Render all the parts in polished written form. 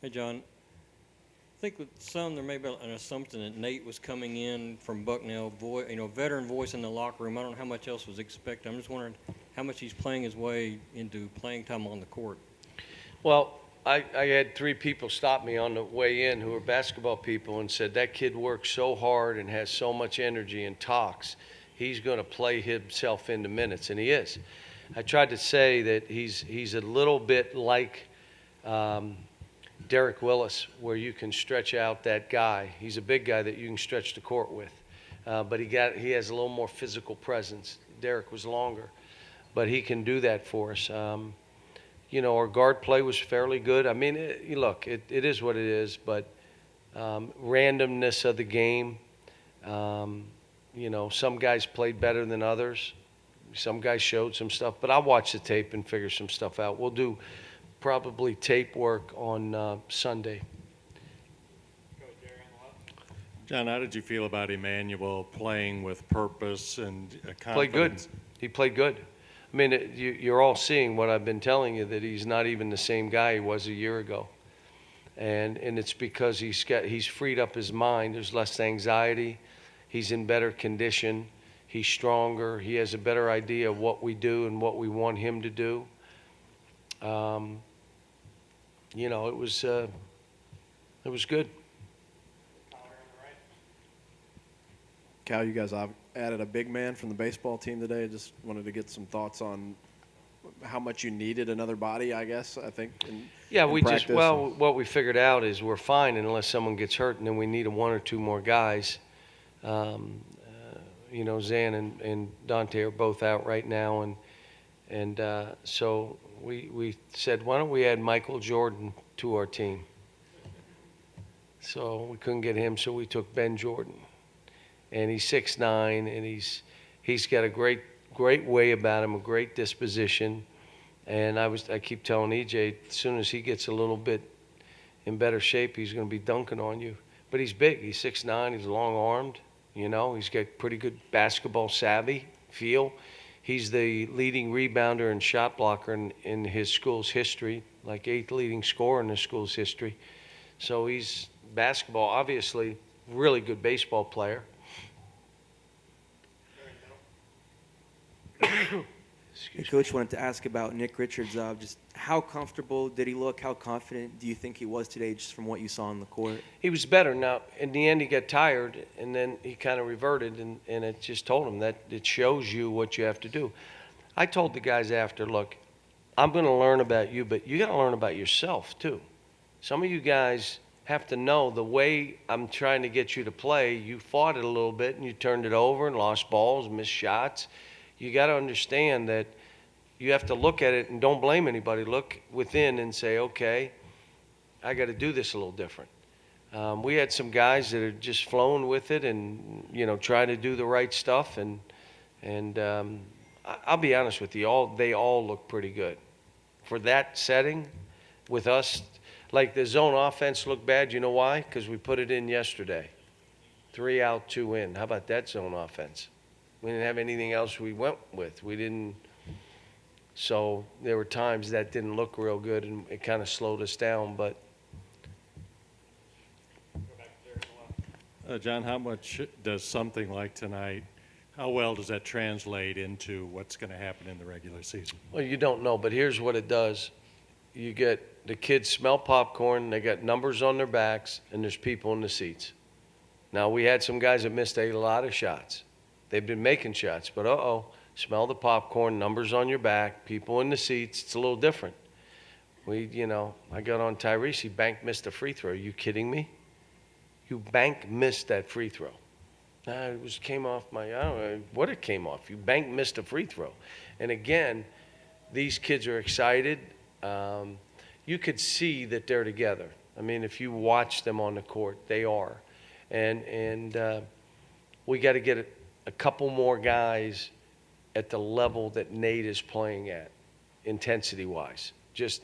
Hey, John. I think with some there may be an assumption that Nate was coming in from Bucknell, veteran voice in the locker room. I don't know how much else was expected. I'm just wondering how much he's playing his way into playing time on the court. Well, I had three people stop me on the way in who were basketball people and said, that kid works so hard and has so much energy and talks. He's going to play himself into minutes, and he is. I tried to say that he's a little bit like Derek Willis, where you can stretch out that guy. He's a big guy that you can stretch the court with, but he has a little more physical presence. Derek was longer, but he can do that for us. Our guard play was fairly good. I mean, it is what it is, but randomness of the game. Some guys played better than others. Some guys showed some stuff, but I'll watch the tape and figure some stuff out. We'll do probably tape work on Sunday. John, how did you feel about Emmanuel playing with purpose and confidence? Played good. He played good. I mean, you're all seeing what I've been telling you, that he's not even the same guy he was a year ago. And it's because he's freed up his mind. There's less anxiety. He's in better condition. He's stronger. He has a better idea of what we do and what we want him to do. It was good. Cal, you guys added a big man from the baseball team today. I just wanted to get some thoughts on how much you needed another body, I guess, I think. What we figured out is we're fine unless someone gets hurt, and then we need one or two more guys. Zan and Dante are both out right now, and so we said, why don't we add Michael Jordan to our team? So we couldn't get him, so we took Ben Jordan. And he's 6'9", and he's got a great way about him, a great disposition. And I keep telling EJ, as soon as he gets a little bit in better shape, he's going to be dunking on you. But he's big. He's 6'9". He's long-armed. He's got pretty good basketball savvy, feel. He's the leading rebounder and shot blocker in his school's history, like 8th leading scorer in the school's history. So he's basketball, obviously, really good baseball player. Hey, Coach, wanted to ask about Nick Richards. Just how comfortable did he look? How confident do you think he was today, just from what you saw on the court? He was better. Now, in the end, he got tired, and then he kind of reverted, and it just told him that it shows you what you have to do. I told the guys after, look, I'm going to learn about you, but you got to learn about yourself, too. Some of you guys have to know the way I'm trying to get you to play, you fought it a little bit, and you turned it over and lost balls, missed shots. You got to understand that you have to look at it and don't blame anybody. Look within and say, okay, I got to do this a little different. We had some guys that are just flowing with it and, trying to do the right stuff. And I'll be honest with you, they all look pretty good. For that setting, with us, like the zone offense looked bad. You know why? Because we put it in yesterday. 3 out, 2 in. How about that zone offense? We didn't have anything else we went with. So there were times that didn't look real good, and it kind of slowed us down. But John, how much does something like tonight, how well does that translate into what's going to happen in the regular season? Well, you don't know, but here's what it does. You get the kids smell popcorn, they got numbers on their backs, and there's people in the seats. Now, we had some guys that missed a lot of shots. They've been making shots, but smell the popcorn, numbers on your back, people in the seats. It's a little different. I got on Tyrese. He missed a free throw. Are you kidding me? You missed that free throw. It came off I don't know what it came off. You missed a free throw. And again, these kids are excited. You could see that they're together. I mean, if you watch them on the court, they are. And we got to get a couple more guys at the level that Nate is playing at, intensity-wise. Just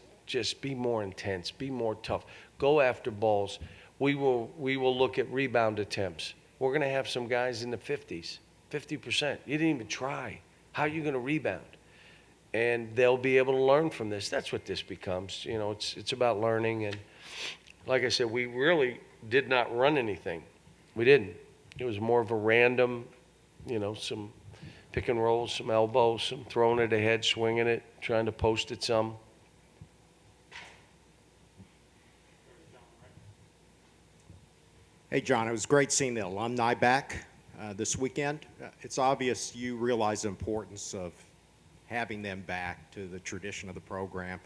be more intense, be more tough. Go after balls. We will look at rebound attempts. We're going to have some guys in the 50s, 50%. You didn't even try. How are you going to rebound? And they'll be able to learn from this. That's what this becomes. It's about learning. And like I said, we really did not run anything. We didn't. It was more of a random, some pick and rolls, some elbows, some throwing it ahead, swinging it, trying to post it some. Hey, John, it was great seeing the alumni back this weekend. It's obvious you realize the importance of having them back to the tradition of the program.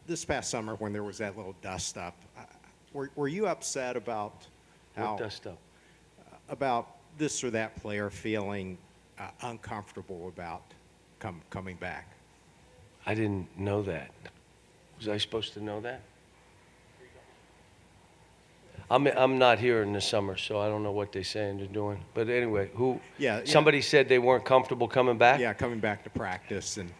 This past summer, when there was that little dust up, were you upset about how What dust up? about this or that player feeling uncomfortable about coming back? I didn't know that. Was I supposed to know that? I'm not here in the summer, so I don't know what they're saying they're doing. But anyway, Yeah. somebody said they weren't comfortable coming back? Yeah, coming back to practice and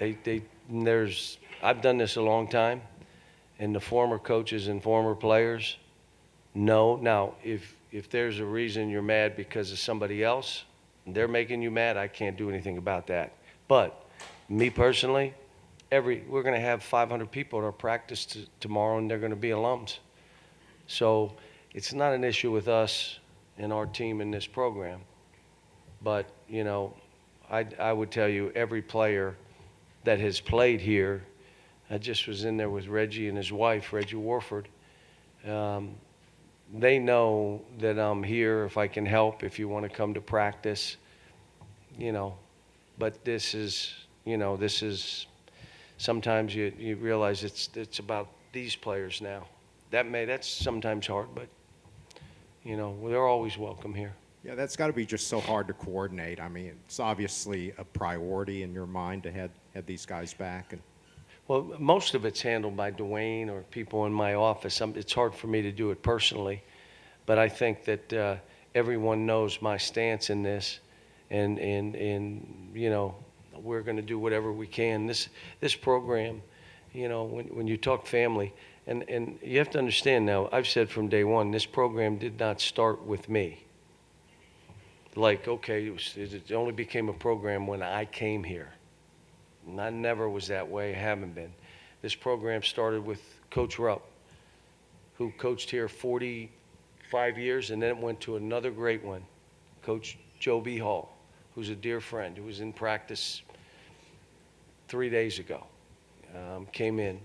I've done this a long time, and the former coaches and former players know. Now, if there's a reason you're mad because of somebody else, and they're making you mad, I can't do anything about that. But me personally, we're going to have 500 people at our practice tomorrow, and they're going to be alums. So it's not an issue with us and our team in this program. But, I would tell you every player that has played here, I just was in there with Reggie and his wife, Reggie Warford. They know that I'm here if I can help, if you want to come to practice, But this is sometimes you realize it's about these players now. That's sometimes hard, but, they're always welcome here. yeah, that's got to be just so hard to coordinate. I mean, it's obviously a priority in your mind to have these guys back. And Well, most of it's handled by Dwayne or people in my office. It's hard for me to do it personally, but I think that everyone knows my stance in this, and we're going to do whatever we can. This program, when you talk family, and you have to understand now, I've said from day one, this program did not start with me. Like, okay, it only became a program when I came here. And I never was that way, haven't been. This program started with Coach Rupp, who coached here 45 years, and then it went to another great one, Coach Joe B. Hall, who's a dear friend, who was in practice 3 days ago, came in.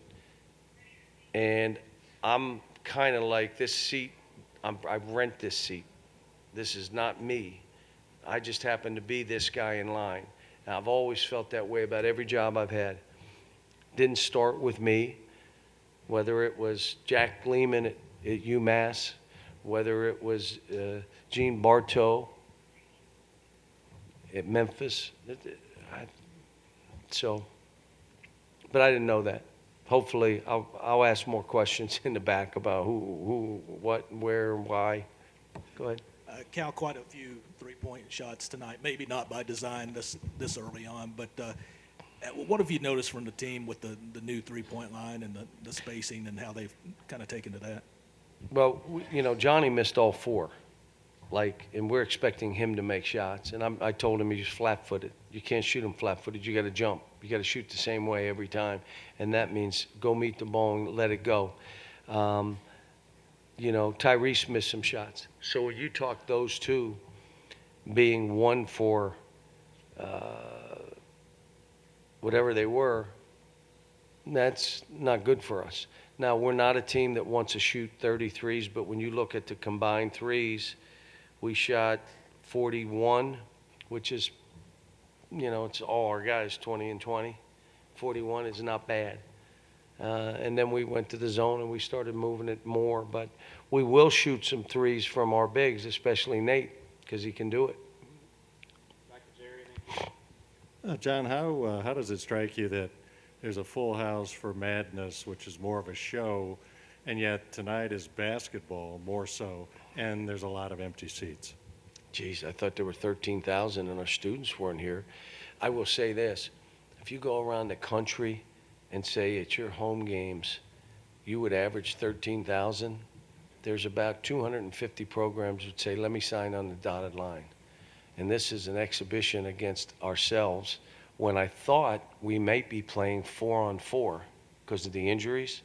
And I'm kind of like this seat, I rent this seat. This is not me. I just happen to be this guy in line. And I've always felt that way about every job I've had. Didn't start with me, whether it was Jack Lehman at UMass, whether it was Gene Bartow at Memphis. But I didn't know that. Hopefully, I'll ask more questions in the back about who, what, where, and why. Go ahead. Cal, quite a few three-point shots tonight. Maybe not by design this early on, but what have you noticed from the team with the new three-point line and the spacing and how they've kind of taken to that? Well, Johnny missed all four. And we're expecting him to make shots. And I told him he's flat-footed. You can't shoot him flat-footed. You got to jump. You got to shoot the same way every time. And that means go meet the ball and let it go. Tyrese missed some shots. So when you talk those two being one for whatever they were, that's not good for us. Now, we're not a team that wants to shoot 33s, but when you look at the combined threes, we shot 41, which is, it's all our guys, 20 and 20. 41 is not bad. And then we went to the zone and we started moving it more. But we will shoot some threes from our bigs, especially Nate, because he can do it. John, how does it strike you that there's a full house for Madness, which is more of a show, and yet tonight is basketball more so, and there's a lot of empty seats? Geez, I thought there were 13,000 and our students weren't here. I will say this. If you go around the country and say at your home games, you would average 13,000, there's about 250 programs that say, let me sign on the dotted line. And this is an exhibition against ourselves when I thought we might be playing 4-on-4 because of the injuries.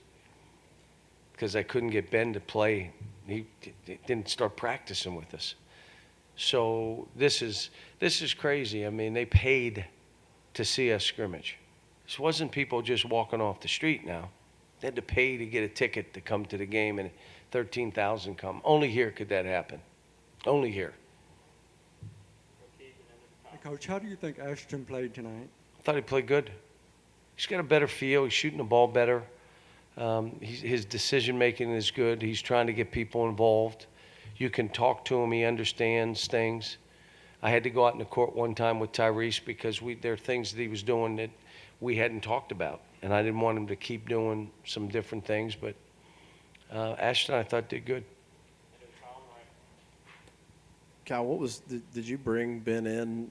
because I couldn't get Ben to play. He didn't start practicing with us. So this is crazy. I mean, they paid to see us scrimmage. This wasn't people just walking off the street now. They had to pay to get a ticket to come to the game, and 13,000 come. Only here could that happen. Only here. Coach, how do you think Ashton played tonight? I thought he played good. He's got a better feel. He's shooting the ball better. His decision-making is good. He's trying to get people involved. You can talk to him. He understands things. I had to go out in the court one time with Tyrese because there are things that he was doing that we hadn't talked about, and I didn't want him to keep doing some different things. But Ashton, I thought, did good. Cal, did you bring Ben in,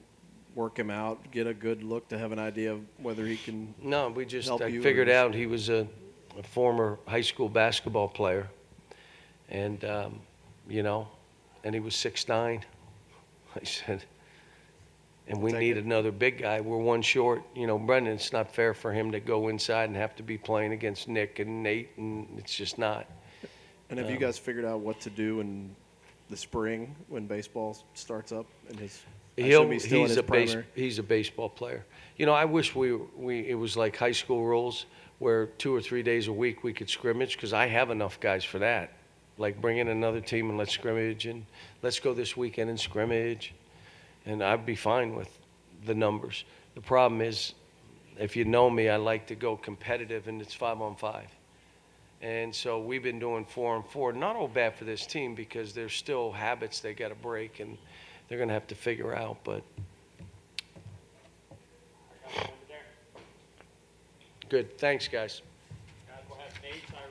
work him out, get a good look to have an idea of whether he can? No, we just help I you, figured or out he was a former high school basketball player, and and he was 6'9". I said, and we need another big guy. We're one short. Brendan, it's not fair for him to go inside and have to be playing against Nick and Nate, and it's just not. And have you guys figured out what to do in the spring when baseball starts up? And He's a baseball player. I wish it was like high school rules where 2 or 3 days a week we could scrimmage, because I have enough guys for that. Like, bring in another team and let's scrimmage, and let's go this weekend and scrimmage. And I'd be fine with the numbers. The problem is, if you know me, I like to go competitive, and it's 5-on-5. And so we've been doing 4-on-4. Not all bad for this team, because there's still habits they got to break, and they're going to have to figure out. But good. Thanks, guys.